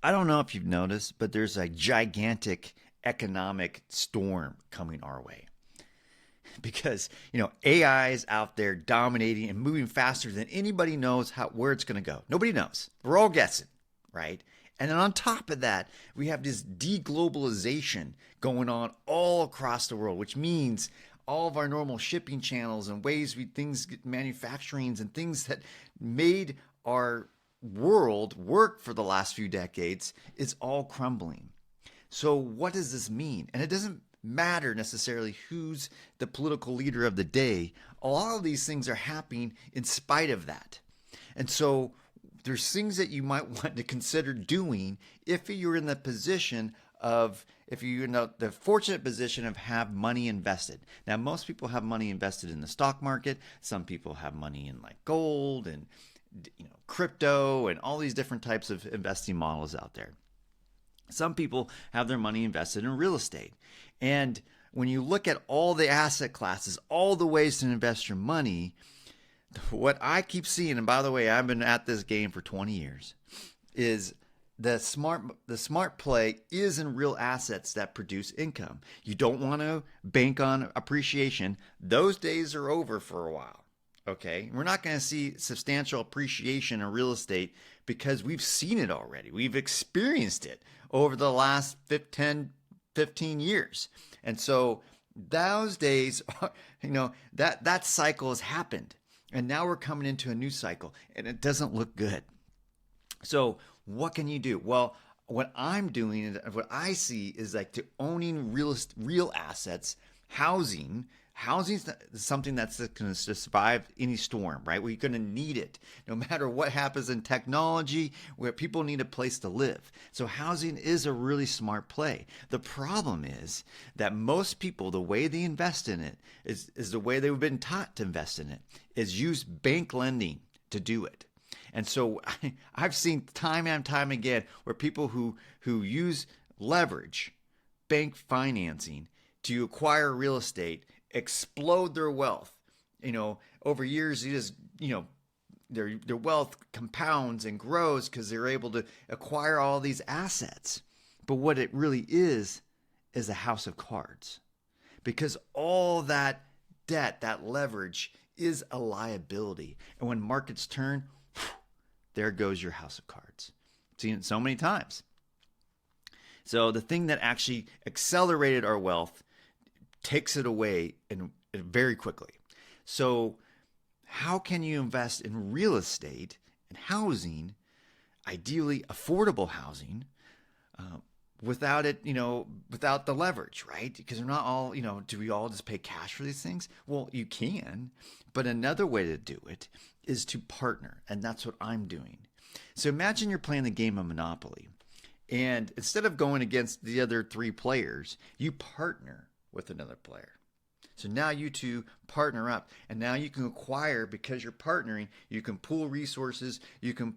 I don't know if you've noticed, but there's a gigantic economic storm coming our way because AI is out there dominating and moving faster than anybody knows where it's going to go. Nobody knows. We're all guessing, right? And then on top of that, we have this deglobalization going on all across the world, which means all of our normal shipping channels and ways things get manufacturings and things that made our world work for the last few decades is all crumbling. So what does this mean? And it doesn't matter necessarily who's the political leader of the day. A lot of these things are happening in spite of that. And so there's things that you might want to consider doing if you're in the position of, if you're in the fortunate position of have money invested. Now, most people have money invested in the stock market. Some people have money in like gold and crypto and all these different types of investing models out there. Some people have their money invested in real estate. And when you look at all the asset classes, all the ways to invest your money, what I keep seeing, and by the way, I've been at this game for 20 years, is the smart play is in real assets that produce income. You don't want to bank on appreciation. Those days are over for a while. Okay, we're not going to see substantial appreciation in real estate because we've seen it already. We've experienced it over the last 10, 15 years. And so those days, that cycle has happened. And now we're coming into a new cycle and it doesn't look good. So what can you do? Well, what I'm doing and what I see is like to owning real assets, housing. Housing is something that's going to survive any storm, right? We're going to need it no matter what happens in technology, where people need a place to live. So housing is a really smart play. The problem is that most people, the way they invest in it is the way they've been taught to invest in it, is use bank lending to do it. And so I've seen time and time again where people who use leverage, bank financing to acquire real estate explode their wealth. Over years, their wealth compounds and grows because they're able to acquire all these assets. But what it really is a house of cards, because all that debt, that leverage, is a liability. And when markets turn, there goes your house of cards. I've seen it so many times. So the thing that actually accelerated our wealth takes it away and very quickly. So how can you invest in real estate and housing, ideally affordable housing, without it, without the leverage, right? Because they're not all, do we all just pay cash for these things? Well, you can, but another way to do it is to partner, and that's what I'm doing. So imagine you're playing the game of Monopoly, and instead of going against the other three players, you partner with another player. So now you two partner up, and now you can acquire, because you're partnering, you can pool resources, you can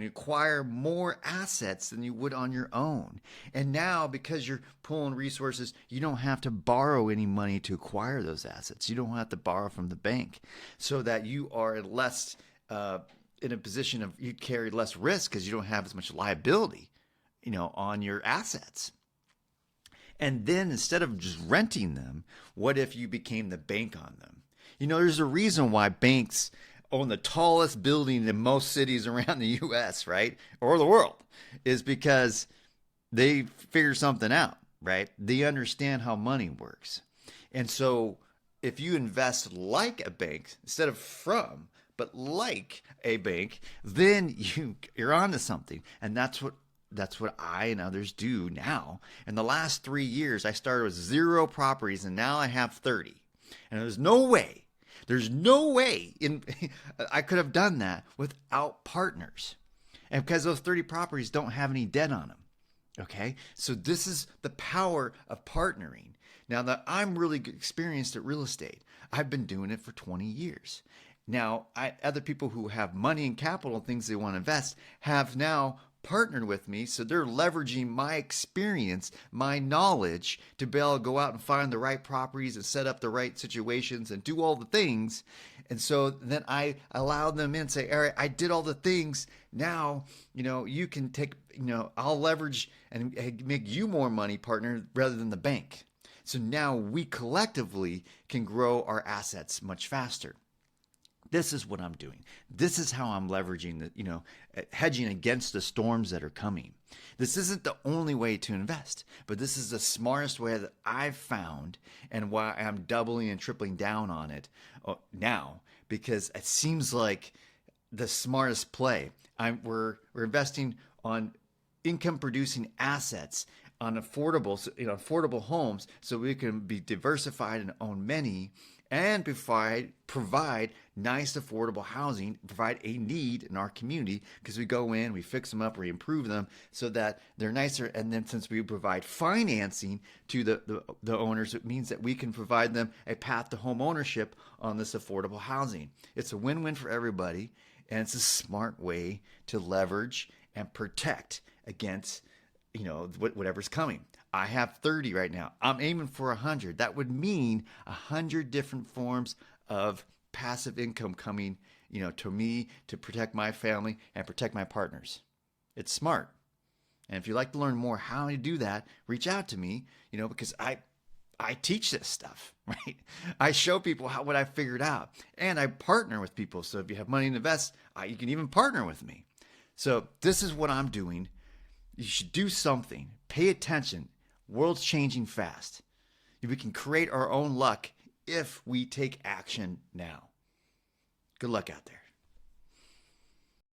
acquire more assets than you would on your own. And now, because you're pooling resources, you don't have to borrow any money to acquire those assets. You don't have to borrow from the bank, so that you are less in a position of, you carry less risk because you don't have as much liability, on your assets. And then instead of just renting them, what if you became the bank on them? There's a reason why banks own the tallest building in most cities around the US, right? Or the world, is because they figure something out, right? They understand how money works. And so if you invest like a bank instead of from, but like a bank, then you're onto something. And that's what I and others do now. In the last 3 years, I started with 0 properties, and now I have 30. And there's no way I could have done that without partners. And because those 30 properties don't have any debt on them. Okay? So this is the power of partnering. Now that I'm really experienced at real estate, I've been doing it for 20 years. Now, other people who have money and capital, things they want to invest, have now partnered with me, so they're leveraging my experience, my knowledge to be able to go out and find the right properties and set up the right situations and do all the things. And so then I allowed them in and say, all right, I did all the things. Now, you can take, I'll leverage and make you more money, partner, rather than the bank. So now we collectively can grow our assets much faster. This is what I'm doing. This is how I'm leveraging hedging against the storms that are coming. This isn't the only way to invest, but this is the smartest way that I've found, and why I'm doubling and tripling down on it now, because it seems like the smartest play. We're investing on income producing assets, on affordable homes, so we can be diversified and own many, and provide nice affordable housing, provide a need in our community, because we go in, we fix them up, we improve them so that they're nicer. And then since we provide financing to the owners, it means that we can provide them a path to home ownership on this affordable housing. It's a win-win for everybody, and it's a smart way to leverage and protect against whatever's coming. I have 30 right now. I'm aiming for 100. That would mean 100 different forms of passive income coming, to me, to protect my family and protect my partners. It's smart. And if you'd like to learn more how to do that, reach out to me, because I teach this stuff, right? I show people what I figured out, and I partner with people. So if you have money to invest, you can even partner with me. So this is what I'm doing. You should do something. Pay attention. World's changing fast. We can create our own luck if we take action now. Good luck out there.